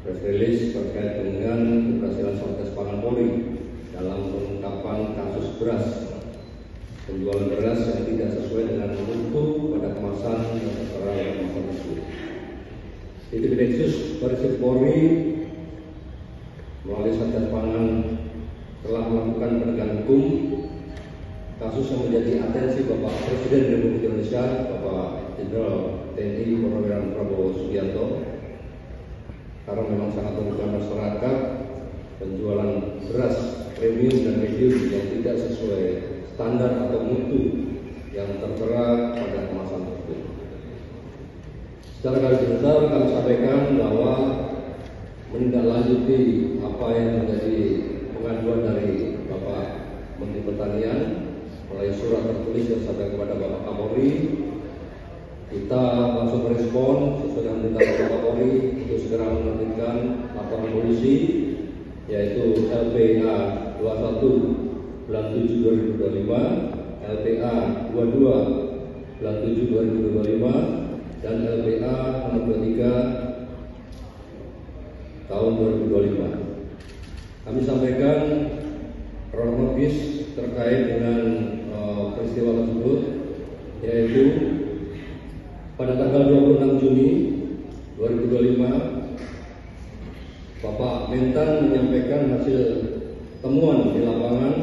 press release terkait dengan keberhasilan Satgas Pangan Polri dalam pengungkapan kasus beras, penjualan beras yang tidak sesuai dengan mutu pada kemasan yang tertera dalam kemasan tersebut. Di Densus Bareskrim Polri melalui Satgas Pangan telah melakukan penegakan hukum kasus yang menjadi atensi Bapak Presiden Republik Indonesia, Bapak Jenderal TNI Purnawirawan Prabowo Subianto, karena memang sangat merugikan masyarakat penjualan beras premium dan medium yang tidak sesuai standar atau mutu yang tertera pada kemasan tersebut. Secara garis besar kami sampaikan bahwa menindaklanjuti apa yang menjadi pengaduan dari Bapak Menteri Pertanian melalui surat tertulis yang sampai kepada Bapak Kapolri, kita langsung merespon sesuai dengan perintah Bapak Kapolri untuk segera menerbitkan laporan polisi, yaitu LPA 21 bulan 7 2025, LPA 22 bulan 7 2025, dan LPA nomor 23 tahun 2025. Kami sampaikan kronologis terkait dengan peristiwa tersebut, yaitu pada tanggal 26 Juni 2025 Bapak Mentan menyampaikan hasil temuan di lapangan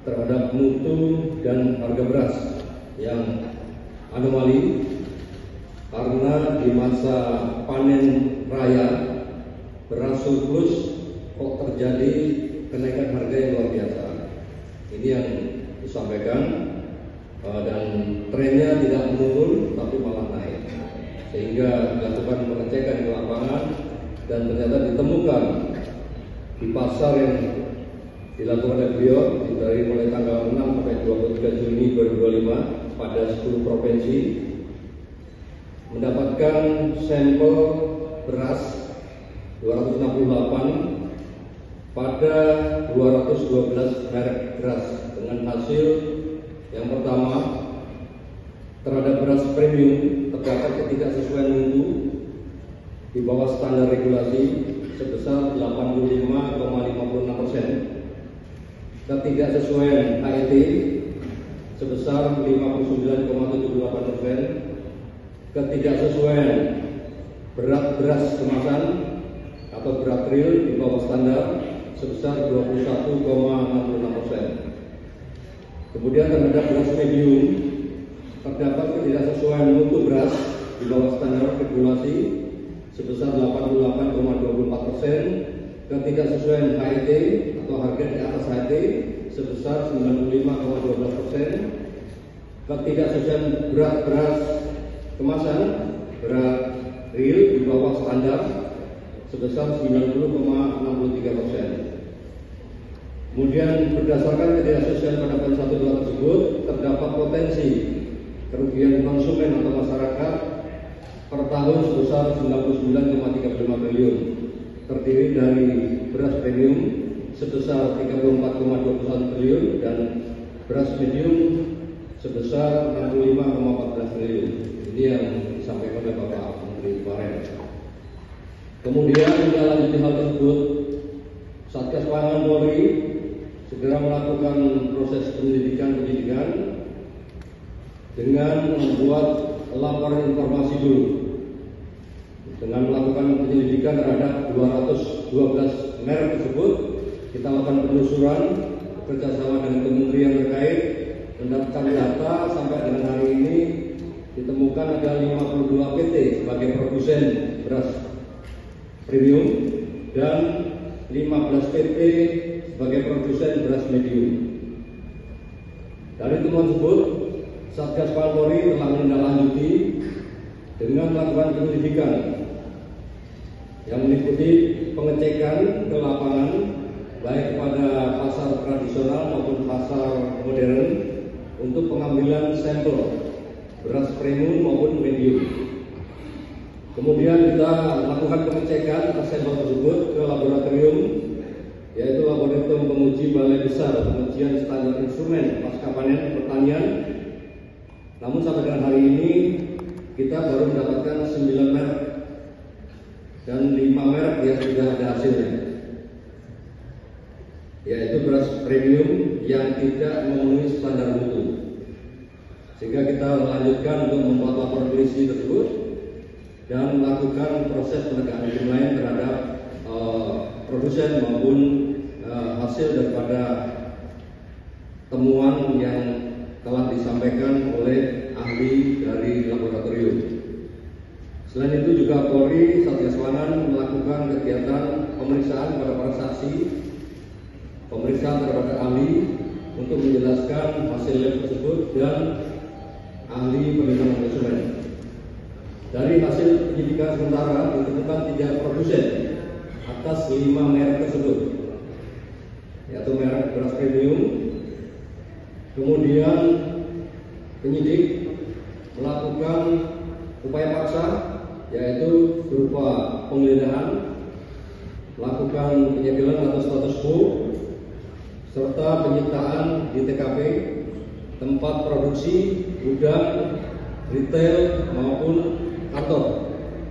terhadap mutu dan harga beras yang anomali karena di masa panen raya beras surplus kok terjadi kenaikan harga yang luar biasa. Ini yang disampaikan, dan trennya tidak menurun tapi malah naik, sehingga dilakukan pengecekan di lapangan dan ternyata ditemukan di pasar yang dilakukan oleh beliau dari mulai tanggal 6 sampai 23 Juni 2025 pada 10 provinsi mendapatkan sampel beras 268 pada 212 merek beras, dengan hasil yang pertama terhadap beras premium terdapat ketidaksesuaian mutu di bawah standar regulasi sebesar 85,56%, ketidaksesuaian HET sebesar 59,78%, ketidaksesuaian berat beras kemasan atau berat real di bawah standar sebesar 21,66%. Kemudian terhadap beras medium terdapat ketidaksesuaian mutu beras di bawah standar regulasi sebesar 88,24%, ketidaksesuaian HET atau harga di atas HET sebesar 95,12%, ketidaksesuaian berat beras kemasan berat real di bawah standar sebesar 90,63%. Kemudian berdasarkan ketidaksesuaian pada poin 1 2 tersebut terdapat potensi kerugian konsumen atau masyarakat per tahun sebesar 99,35 triliun, terdiri dari beras premium sebesar 34,21 triliun dan beras medium sebesar 65,14 triliun. Ini yang disampaikan oleh Bapak Menteri kemarin. Kemudian menindaklanjuti hal tersebut, Satgas Pangan Polri segera melakukan proses penyelidikan dengan membuat laporan informasi dulu, dengan melakukan penyelidikan terhadap 212 merek tersebut. Kita lakukan penelusuran bekerjasama dengan kementerian terkait, mendapatkan data sampai dengan hari ini ditemukan ada 52 PT sebagai produsen beras premium dan 15 PT sebagai produsen beras medium. Dari temuan tersebut, Satgas Pangan Polri telah menindaklanjuti dengan melakukan penyelidikan yang meliputi pengecekan ke lapangan baik pada pasar tradisional maupun pasar modern untuk pengambilan sampel beras premium maupun medium. Kemudian kita lakukan pengecekan atas sampel tersebut ke laboratorium, yaitu Laboratorium Penguji Balai Besar Pengujian Standar Instrumen Pasca Panen Pertanian. Namun sampai dengan hari ini kita baru mendapatkan 9 merek dan 5 merek yang sudah ada hasilnya, yaitu beras premium yang tidak memenuhi standar mutu. Sehingga kita lanjutkan untuk membuat laporan polisi tersebut dan melakukan proses penegakan hukum lain terhadap produsen maupun hasil daripada temuan yang telah disampaikan oleh ahli dari laboratorium. Selain itu juga Polri Satgas Pangan melakukan kegiatan pemeriksaan kepada para saksi, pemeriksaan terhadap ahli untuk menjelaskan hasil lab tersebut dan ahli perlindungan konsumen. Dari hasil penyidikan sementara ditemukan 3 produsen atas 5 merek tersebut, yaitu merek beras premium. Kemudian penyidik melakukan upaya paksa, yaitu berupa penggeledahan, melakukan penyegelan atau status quo, serta penyitaan di TKP, tempat produksi, gudang, retail maupun kantor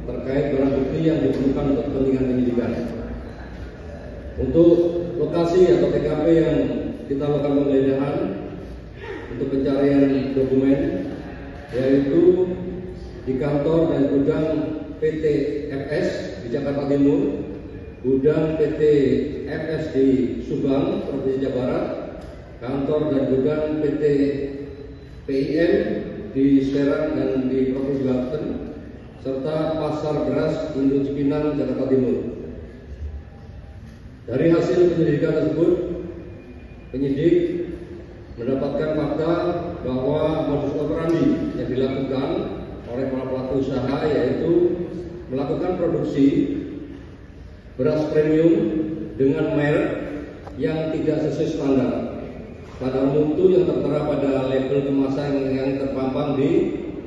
terkait barang bukti yang ditemukan untuk kepentingan penyidikan. Untuk lokasi atau TKP yang kita lakukan penggeledahan untuk pencarian dokumen, yaitu di kantor dan gudang PT FS di Jakarta Timur, gudang PT FS di Subang, Provinsi Jawa Barat, kantor dan gudang PT PIM di Serang dan di Provinsi Banten, serta pasar beras Indo Cipinang, Jakarta Timur. Dari hasil penyelidikan tersebut, penyidik mendapatkan fakta bahwa modus operandi yang dilakukan oleh para pelaku usaha yaitu melakukan produksi beras premium dengan merek yang tidak sesuai standar mutu yang tertera pada label kemasan yang terpampang di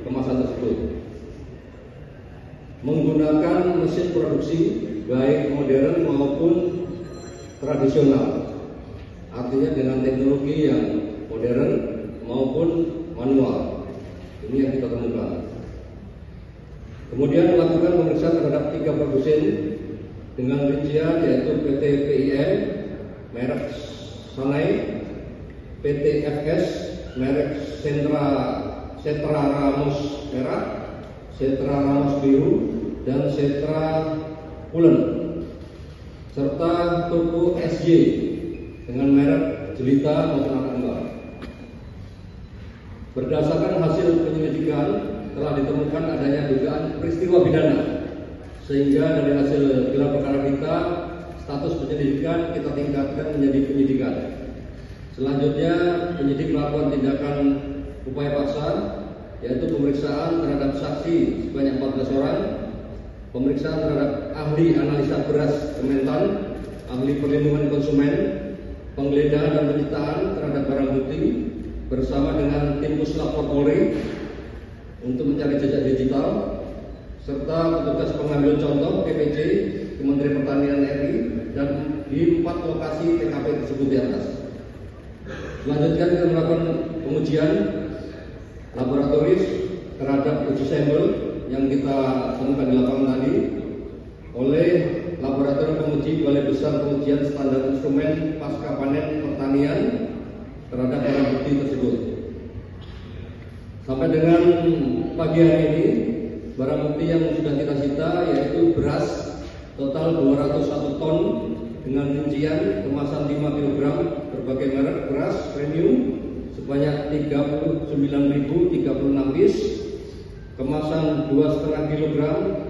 kemasan tersebut, menggunakan mesin produksi baik modern maupun tradisional, artinya dengan teknologi yang modern maupun manual. Ini yang kita temukan. Kemudian melakukan pemeriksaan terhadap 3 produsen dengan rincian yaitu PT PIM merek Sanai, PT FS merek Setra Ramos merah, Setra Ramos biru, dan Setra Pulen, serta toko SJ dengan merek Jelita maupun Akangga. Berdasarkan hasil penyelidikan telah ditemukan adanya dugaan peristiwa pidana, sehingga dari hasil gelar perkara kita, status penyelidikan kita tingkatkan menjadi penyidikan. Selanjutnya penyidik melakukan tindakan upaya paksa, yaitu pemeriksaan terhadap saksi sebanyak 14 orang, pemeriksaan terhadap ahli analisa beras Kementan, ahli perlindungan konsumen, penggeledahan dan penyitaan terhadap barang bukti bersama dengan tim Puslap Polri untuk mencari jejak digital, serta petugas pengambil contoh PPJ Kementerian Pertanian RI dan di 4 lokasi TKP tersebut di atas. Selanjutnya kita melakukan pengujian laboratoris terhadap uji sampel yang kita temukan di lapangan tadi oleh Laboratorium Penguji Balai Besar Pengujian Standar Instrumen Pasca Panen Pertanian terhadap barang bukti tersebut. Sampai dengan pagi hari ini, barang bukti yang sudah kita sita yaitu beras total 201 ton dengan rincian kemasan 5 kg berbagai merek beras premium sebanyak 39.036 piece, kemasan 2,5 kg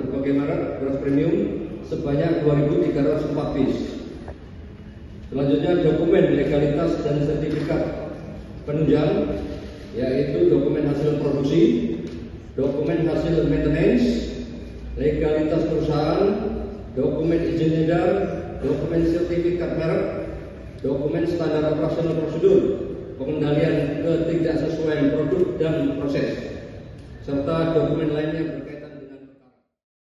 berbagai merek beras premium sebanyak 2.304 piece. Selanjutnya dokumen legalitas dan sertifikat penunjang, yaitu dokumen hasil produksi, dokumen hasil maintenance, legalitas perusahaan, dokumen izin edar, dokumen sertifikat merek, dokumen standar operasional prosedur, pengendalian ketidaksesuaian produk dan proses, serta dokumen lainnya.